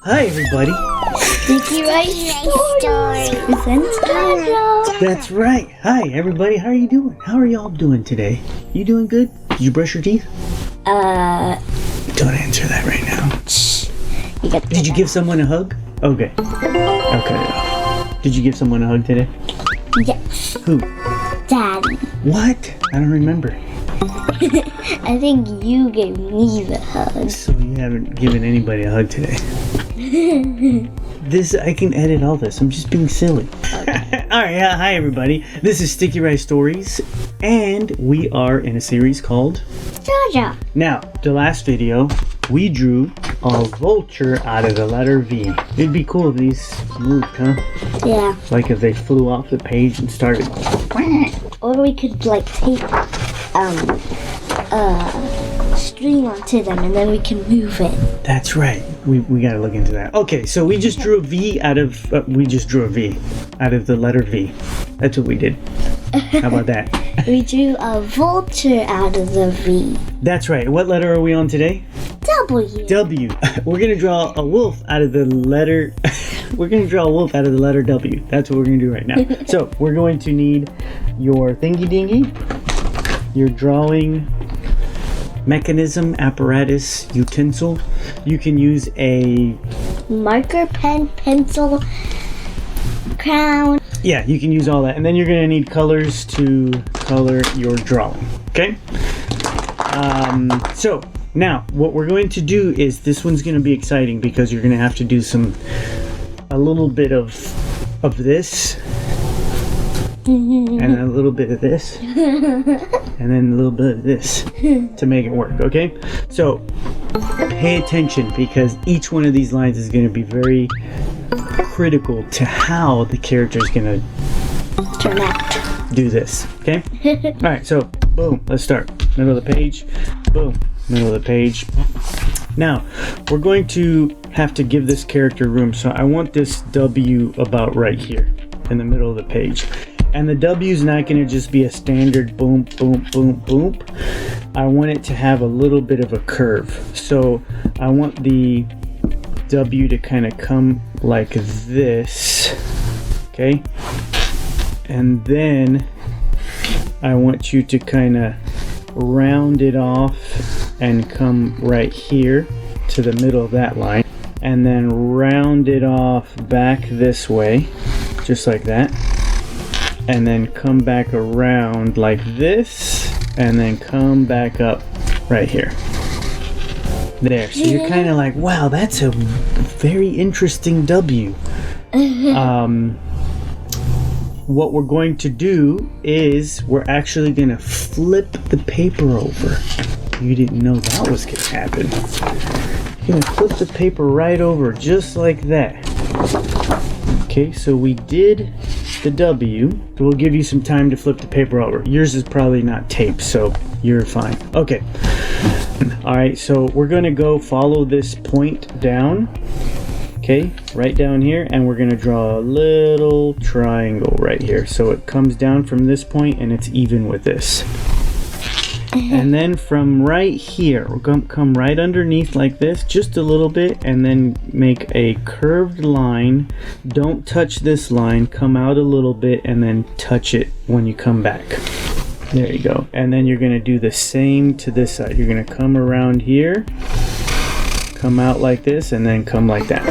Hi, everybody. Sticky Rice Stories presents Taja. That's right. Hi, everybody. How are you doing? How are y'all doing today? You doing good? Did you brush your teeth? Don't answer that right now. Did you give someone a hug? Okay. Did you give someone a hug today? Yes. Who? Daddy. What? I don't remember. I think you gave me the hug. So you haven't given anybody a hug today. I can edit all this. I'm just being silly. Okay. Alright, hi everybody. This is Sticky Rice Stories, and we are in a series called Taja. Now, the last video, we drew a vulture out of the letter V. It'd be cool if these moved, huh? Yeah. Like if they flew off the page and started. Or we could like tape string onto them and then we can move it. That's right. We gotta look into that. Okay, so we just drew a V out of the letter V. That's what we did. How about that? We drew a vulture out of the V. That's right. What letter are we on today? W. W. We're gonna draw a wolf out of the letter. We're gonna draw a wolf out of the letter W. That's what we're gonna do right now. So we're going to need your ThingyDingy, your drawing mechanism, apparatus, utensil. You can use a marker, pen, pencil, crayon. Yeah, you can use all that. And then you're going to need colors to color your drawing. Okay? So, now, what we're going to do is, this one's going to be exciting because you're going to have to do a little bit of this. And a little bit of this. And then a little bit of this to make it work, okay? So, pay attention because each one of these lines is going to be very critical to how the character is going to turn out. Do this, okay? Alright, so, boom, let's start. Middle of the page, boom, middle of the page. Now, we're going to have to give this character room, so I want this W about right here in the middle of the page. And the W is not going to just be a standard boom, boom, boom, boom. I want it to have a little bit of a curve. So I want the W to kind of come like this. Okay? And then I want you to kind of round it off and come right here to the middle of that line. And then round it off back this way, just like that. And then come back around like this, and then come back up right here. There, so you're kind of like, wow, that's a very interesting W. What we're going to do is we're actually going to flip the paper over. You didn't know that was going to happen. You're going to flip the paper right over, just like that. Okay, so we did the W. So we'll give you some time to flip the paper over. Yours is probably not taped, so you're fine. Okay. Alright, so we're going to go follow this point down. Okay, right down here, and we're going to draw a little triangle right here. So it comes down from this point and it's even with this. And then from right here, we're going to come right underneath like this, just a little bit, and then make a curved line. Don't touch this line, come out a little bit, and then touch it when you come back. There you go. And then you're going to do the same to this side. You're going to come around here, come out like this, and then come like that.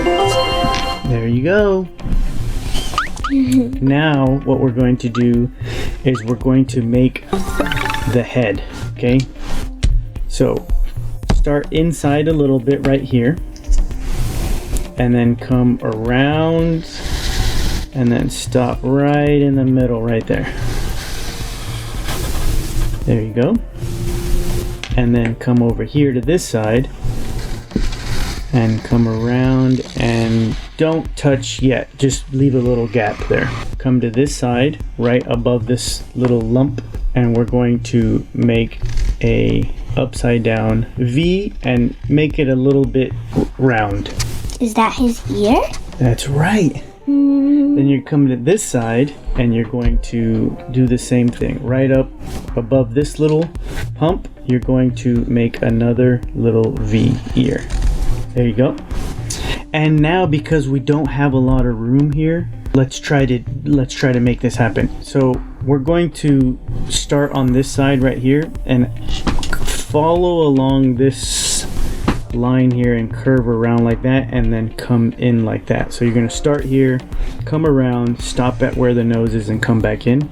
There you go. Now, what we're going to do is we're going to make the head. Okay, so start inside a little bit right here and then come around and then stop right in the middle right there. There you go. And then come over here to this side and come around and don't touch yet, just leave a little gap there. Come to this side right above this little lump, and we're going to make a upside down V and make it a little bit round. Is that his ear? That's right. Then you come to this side and you're going to do the same thing. Right up above this little hump, you're going to make another little V ear. There you go. And now because we don't have a lot of room here, let's try to make this happen. So we're going to start on this side right here and follow along this line here and curve around like that, and then come in like that. So you're going to start here, come around, stop at where the nose is, and come back in.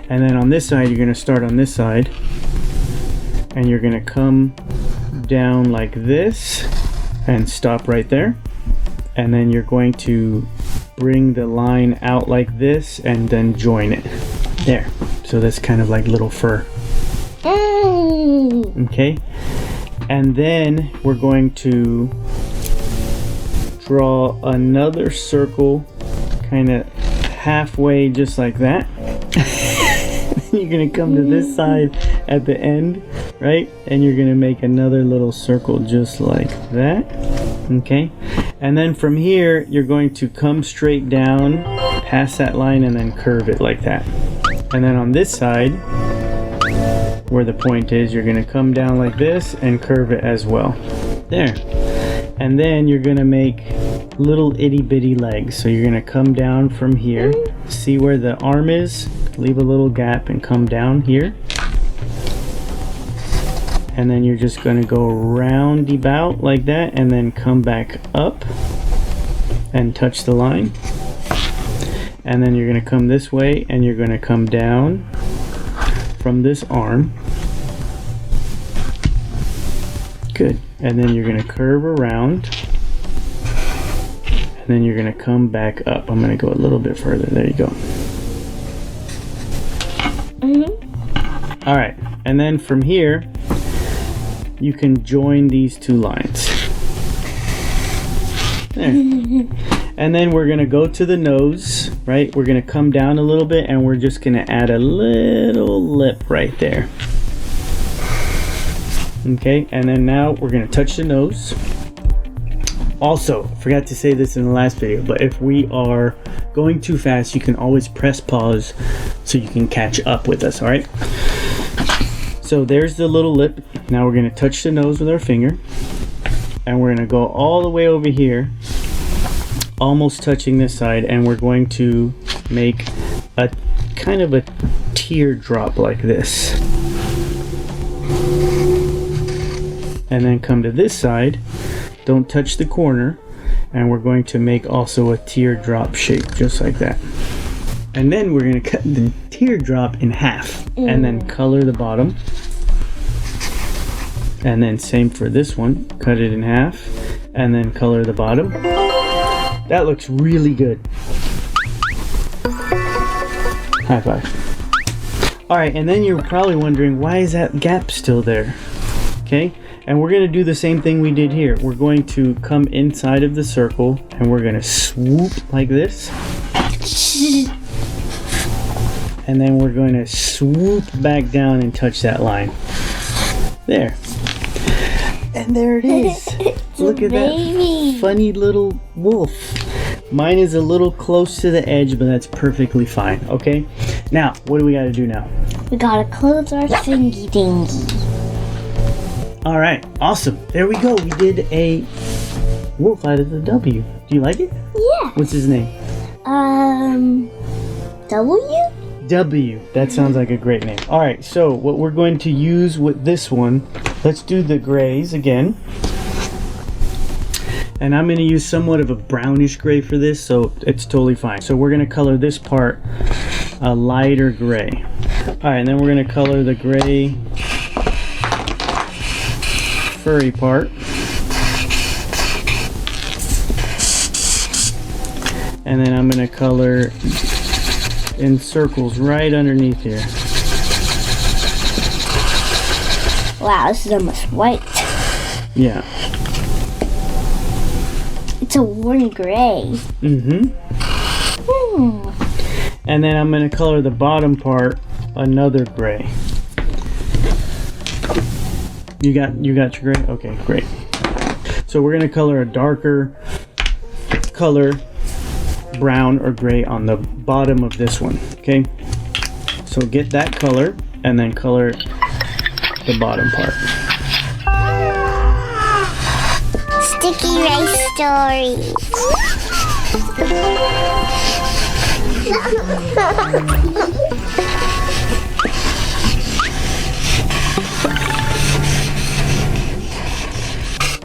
And then on this side, you're going to start on this side, and you're going to come down like this and stop right there. And then you're going to bring the line out like this and then join it there. So that's kind of like little fur. Okay, and then we're going to draw another circle kind of halfway, just like that. You're gonna come to this side at the end, right? And you're gonna make another little circle just like that. Okay, and then from here you're going to come straight down past that line and then curve it like that. And then on this side where the point is, you're going to come down like this and curve it as well. There. And then you're going to make little itty bitty legs. So you're going to come down from here, see where the arm is, leave a little gap and come down here. And then you're just going to go roundabout like that and then come back up and touch the line. And then you're going to come this way and you're going to come down from this arm. Good. And then you're going to curve around. And then you're going to come back up. I'm going to go a little bit further. There you go. All right. And then from here, you can join these two lines. There. And then we're going to go to the nose, right? We're going to come down a little bit and we're just going to add a little lip right there. Okay, and then now we're going to touch the nose. Also, forgot to say this in the last video, but if we are going too fast, you can always press pause so you can catch up with us, all right? So there's the little lip. Now we're going to touch the nose with our finger. And we're going to go all the way over here, almost touching this side, and we're going to make a kind of a teardrop like this. And then come to this side, don't touch the corner, and we're going to make also a teardrop shape just like that. And then we're going to cut the teardrop in half and then color the bottom. And then same for this one, cut it in half and then color the bottom. That looks really good. High five. All right, and then you're probably wondering, why is that gap still there? Okay, and we're gonna do the same thing we did here. We're going to come inside of the circle and we're gonna swoop like this. And then we're going to swoop back down and touch that line. There. And there it is. Look at that funny little wolf. Mine is a little close to the edge, but that's perfectly fine, okay? Now, what do we got to do now? We gotta close our ThingyDingy. All right, awesome. There we go. We did a wolf out of the W. Do you like it? Yeah. What's his name? W? W. That sounds like a great name. All right, so what we're going to use with this one, let's do the grays again. And I'm going to use somewhat of a brownish gray for this, so it's totally fine. So we're going to color this part a lighter gray. All right, and then we're going to color the gray furry part. And then I'm going to color in circles right underneath here. Wow, this is almost white. Yeah. It's a warm gray. Mm-hmm. And then I'm going to color the bottom part another gray. You got your gray? Okay, great. So we're going to color a darker color, brown or gray, on the bottom of this one. Okay, so get that color and then color the bottom part. Sticky rice stories.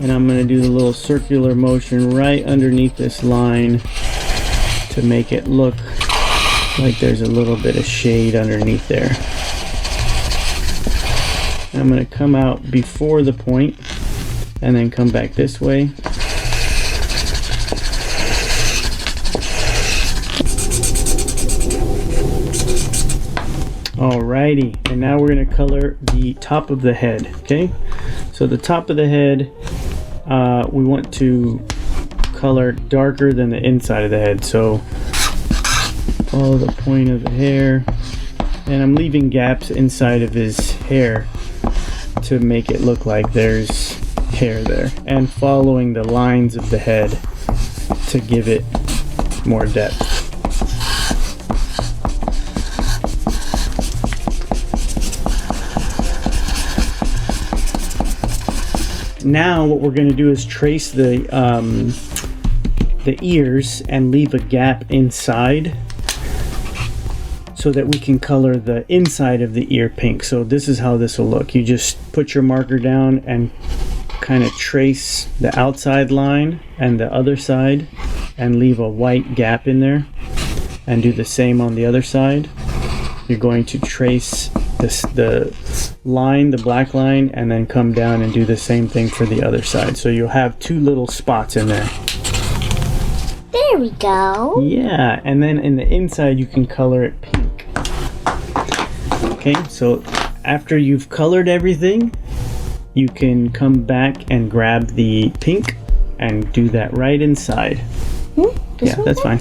And I'm going to do the little circular motion right underneath this line to make it look like there's a little bit of shade underneath there. I'm going to come out before the point and then come back this way. Alrighty, and now we're going to color the top of the head, okay? So the top of the head, we want to color darker than the inside of the head. So follow the point of the hair, and I'm leaving gaps inside of his hair to make it look like there's hair there, and following the lines of the head to give it more depth. Now what we're going to do is trace the ears and leave a gap inside so that we can color the inside of the ear pink. So this is how this will look. You just put your marker down and kind of trace the outside line and the other side and leave a white gap in there, and do the same on the other side. You're going to trace the line, the black line, and then come down and do the same thing for the other side. So you'll have two little spots in there. There we go. Yeah, and then in the inside you can color it pink. Okay, so after you've colored everything, you can come back and grab the pink and do that right inside. Yeah, that's fine.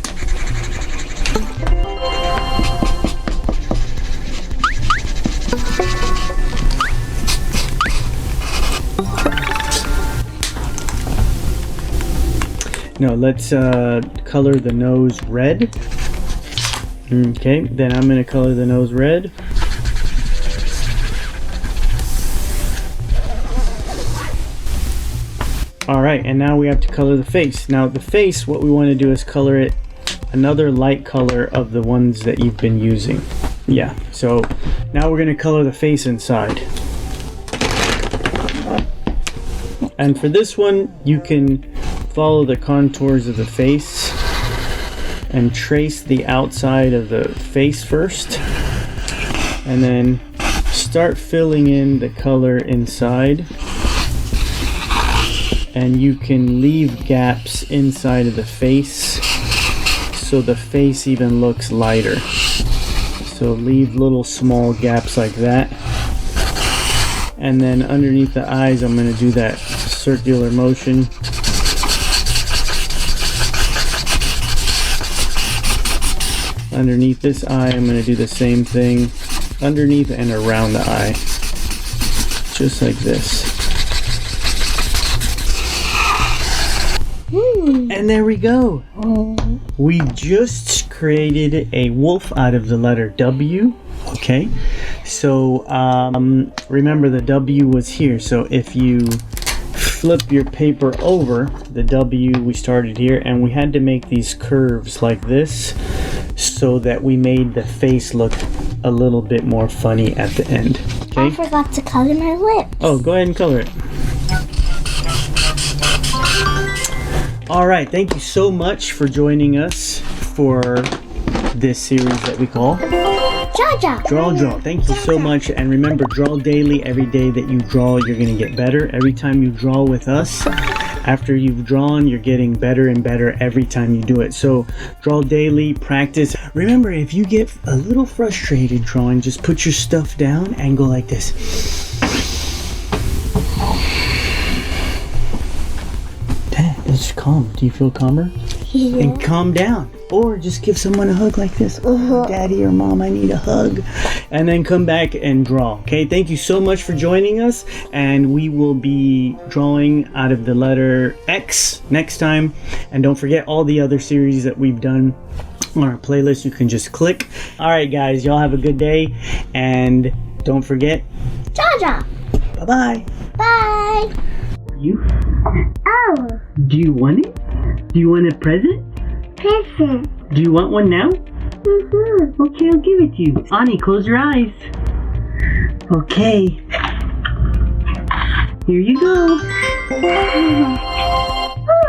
No, let's color the nose red. Okay, then I'm going to color the nose red. Alright, and now we have to color the face. Now the face, what we want to do is color it another light color of the ones that you've been using. Yeah, so now we're going to color the face inside. And for this one, you can follow the contours of the face and trace the outside of the face first, and then start filling in the color inside. And you can leave gaps inside of the face so the face even looks lighter. So leave little small gaps like that. And then underneath the eyes, I'm going to do that circular motion. Underneath this eye, I'm going to do the same thing underneath and around the eye, just like this. And there we go. We just created a wolf out of the letter W. Okay, so remember the W was here, so if you flip your paper over, the W, we started here, and we had to make these curves like this so that we made the face look a little bit more funny at the end. Okay? I forgot to color my lips. Oh, go ahead and color it. Alright, thank you so much for joining us for this series that we call Draw. Thank you so much, and remember, draw daily. Every day that you draw, you're going to get better. Every time you draw with us, after you've drawn, you're getting better and better every time you do it. So draw daily, practice. Remember, if you get a little frustrated drawing, just put your stuff down and go like this. That's calm. Do you feel calmer? Yeah. And calm down. Or just give someone a hug like this. Oh, Daddy or Mom, I need a hug. And then come back and draw. Okay, thank you so much for joining us. And we will be drawing out of the letter X next time. And don't forget all the other series that we've done on our playlist. You can just click. Alright guys, y'all have a good day. And don't forget, Draw. bye-bye. Bye. you. Oh, Do you want it? Do you want a present? present. Do you want one now? Mm-hmm. Okay, I'll give it to you. Ani, close your eyes. Okay. Here you go.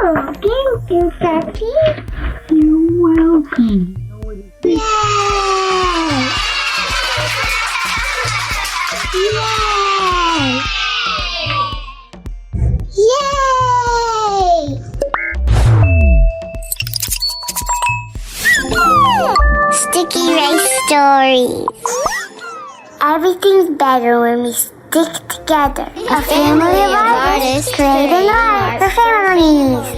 Oh, thank you, Daddy. You're welcome. Yay! Yay! Yay! Sticky rice stories. Everything's better when we stick together. A family of artists create an art for families.